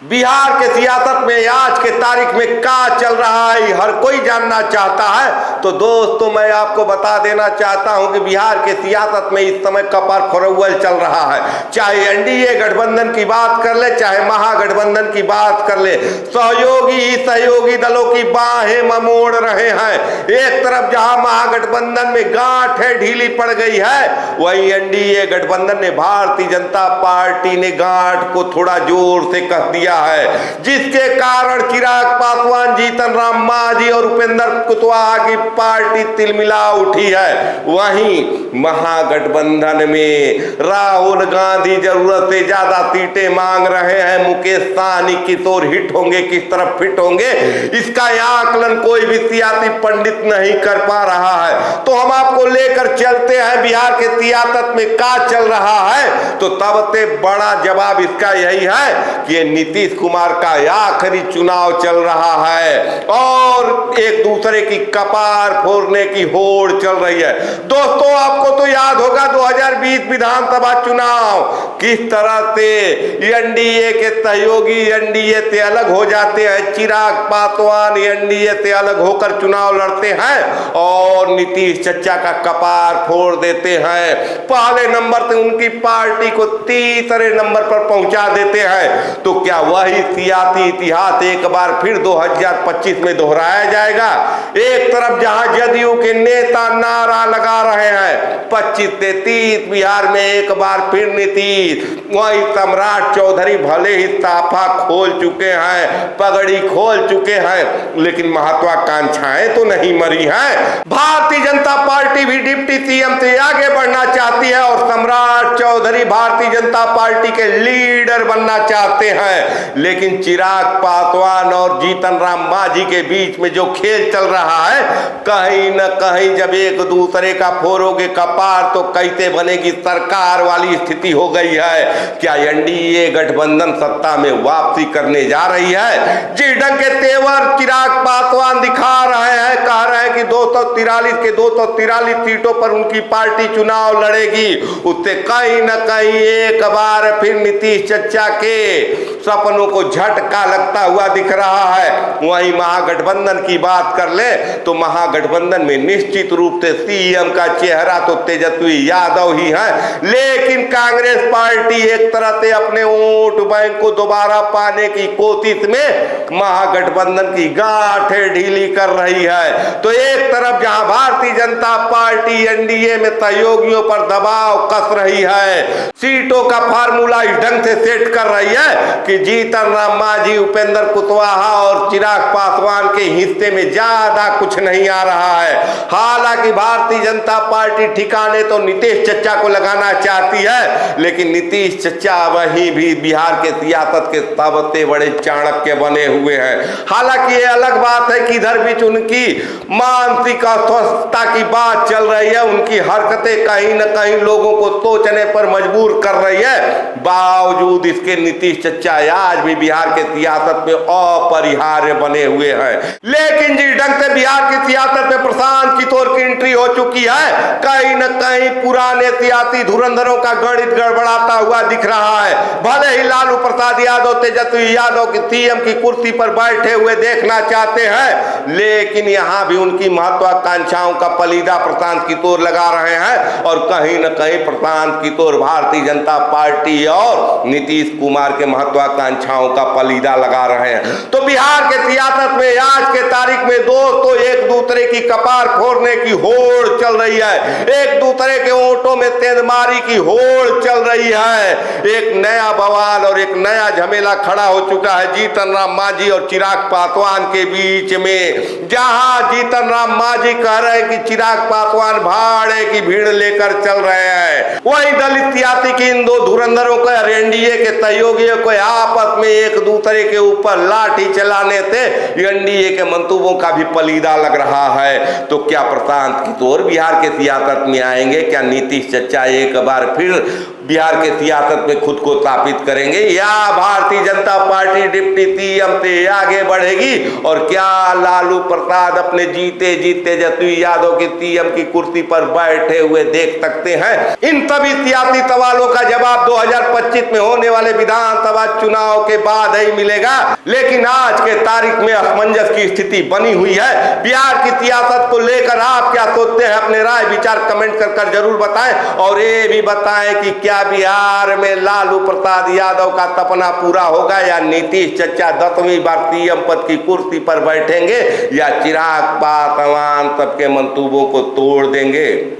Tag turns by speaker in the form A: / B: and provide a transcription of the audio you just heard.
A: बिहार के सियासत में आज के तारीख में क्या चल रहा है हर कोई जानना चाहता है। तो दोस्तों मैं आपको बता देना चाहता हूं कि बिहार के सियासत में इस समय कपार फरौवल चल रहा है। चाहे एनडीए गठबंधन की बात कर ले, चाहे महागठबंधन की बात कर ले, सहयोगी दलों की बाहें ममोड़ रहे हैं। एक तरफ जहां महागठबंधन में गांठें ढीली पड़ गई है, वहीं एनडीए गठबंधन ने भारतीय जनता पार्टी ने गांठ को थोड़ा जोर से कस दिया है, जिसके कारण चिराग पासवान, जीतन राम मांझी और उपेंद्र कुशवाहा की पार्टी तिलमिला उठी है। वहीं महागठबंधन में राहुल गांधी जरूरत से ज्यादा सीटें मांग रहे हैं। मुकेश सहनी की तौर हिट होंगे, किस तरफ फिट होंगे, इसका आकलन कोई भी सियासी पंडित नहीं कर पा रहा है। तो हम आपको लेकर चलते हैं बिहार के सियासत में क्या चल रहा है। तो तब से बड़ा जवाब इसका यही है कि ये नीतीश कुमार का आखिरी चुनाव चल रहा है और एक दूसरे की कपार फोड़ने की होड़ चल रही है। दोस्तों आपको तो याद होगा 2020 विधानसभा चुनाव किस तरह से एनडीए के सहयोगी एनडीए से अलग हो जाते हैं। चिराग पासवान एनडीए से अलग होकर चुनाव लड़ते हैं और नीतीश चच्चा का कपार फोड़ देते हैं। पहले नंबर से उनकी पार्टी को तीसरे नंबर पर पहुंचा देते हैं। तो क्या वही सियासी इतिहास एक बार फिर 2025 में दोहराया जाएगा? एक तरफ जहां जदयू के नेता नारा लगा रहे हैं 25 से 30 बिहार में एक बार फिर नीतीश, वहीं सम्राट चौधरी भले ही साफा खोल चुके हैं, पगड़ी खोल चुके हैं, लेकिन महत्वाकांक्षाएं तो नहीं मरी हैं। भारतीय जनता पार्टी भी डिप्टी सीएम से आगे बढ़ना चाहती है और सम्राट चौधरी भारतीय जनता पार्टी के लीडर बनना चाहते हैं। लेकिन चिराग पासवान और जीतन राम मांझी के बीच में जो खेल चल रहा है, कहीं न कहीं जब एक दूसरे का फोड़ोगे कपार तो कैसे बनेगी सरकार वाली स्थिति हो गई है। क्या एनडीए गठबंधन सत्ता में वापसी करने जा रही है? जिस ढंग के तेवर चिराग पासवान दिखा रहे हैं, कह रहे हैं कि 243 के 243 सीटों पर उनकी पार्टी चुनाव लड़ेगी, उससे कहीं न कहीं एक बार फिर नीतीश चच्चा के सपनों को झटका लगता हुआ दिख रहा है। वहीं महागठबंधन की बात कर ले तो महागठबंधन में निश्चित रूप से सीएम का चेहरा तो तेजस्वी यादव ही है, लेकिन कांग्रेस पार्टी एक तरह से अपने वोट बैंक को दोबारा पाने की कोशिश में महागठबंधन की गांठें ढीली कर रही है। तो एक तरफ जहां भारतीय जनता पार्टी एनडीए में सहयोगियों पर दबाव कस रही है, सीटों का फार्मूला इस ढंग से सेट कर रही है कि जीतन राम मांझी, उपेंद्र कुशवाहा और चिराग पासवान के हिस्से में ज्यादा कुछ नहीं आ रहा है। हालांकि भारतीय जनता पार्टी ठिकाने तो नीतीश चच्चा को लगाना चाहती है, लेकिन नीतीश चच्चा वही भी बिहार के सियासत के सबसे बड़े चाणक्य बने हुए हैं। हालांकि ये अलग बात है कि इधर बीच उनकी मानसिक अस्वस्थता की बात चल रही है, उनकी हरकतें कहीं न कहीं लोगों को सोचने पर मजबूर कर रही है। बावजूद इसके नीतीश चच्चा आज भी बिहार के सियासत में अपरिहार्य बने हुए हैं। लेकिन जिस ढंग से बिहार की सियासत में प्रशांत किशोर की एंट्री हो चुकी है, कहीं न कहीं पुराने सियासी धुरंधरों का गणित गड़बड़ाता हुआ दिख रहा है। भले ही लालू प्रसाद यादव तेजस्वी यादव की सीएम की कुर्सी पर बैठे हुए देखना चाहते हैं, लेकिन यहां भी उनकी महत्वाकांक्षाओं का पलीदा प्रशांत किशोर लगा रहे हैं और कहीं न कहीं प्रशांत किशोर भारतीय जनता पार्टी और नीतीश कुमार के महत्वाकांक्षाओं का पलीदा लगा रहे हैं। तो बिहार के सियासत में आज के तारीख में दोस्तों एक दूसरे की कपार फोड़ने की होड़ चल रही है, एक दूसरे के वोटों में तेंदमारी की होड़ चल रही है। एक नया बवाल और एक नया झमेला खड़ा हो चुका है जीतन राम मांझी और चिराग पासवान के बीच में। जहां जीतन राम मांझी कह रहे हैं कि चिराग पासवान भाड़े की भीड़ लेकर चल रहे हैं, वहीं दलित सियासी की इन दो धुरंधरों को एनडीए के सहयोगियों को आपस में एक दूसरे के ऊपर लाठी चलाने से एनडीए के मंसूबों का भी पलीदा लग रहा है। तो क्या प्रशांत किशोर बिहार के सियासत में आएंगे? क्या नीतीश चच्चा एक बार फिर बिहार के सियासत में खुद को स्थापित करेंगे, या Bharatiya Janata party deputy CM से आगे बढ़ेगी? और क्या लालू प्रसाद अपने जीते जीते तेजस्वी यादव के सीएम की कुर्सी पर बैठे हुए देख सकते हैं? इन सभी सियासी सवालों का जवाब 2025 में होने वाले विधानसभा चुनाव के बाद ही मिलेगा। लेकिन आज के तारीख में असमंजस की स्थिति बनी हुई है। बिहार की सियासत को लेकर आप क्या सोचते हैं? अपने राय विचार कमेंट कर जरूर बताएं, और ये भी बताएं कि क्या बिहार में लालू प्रसाद यादव का सपना पूरा होगा, या नीतीश चचा 10वीं बार सीएम पद की कुर्सी पर बैठेंगे, या चिराग पासवान सबके मंसूबों को तोड़ देंगे?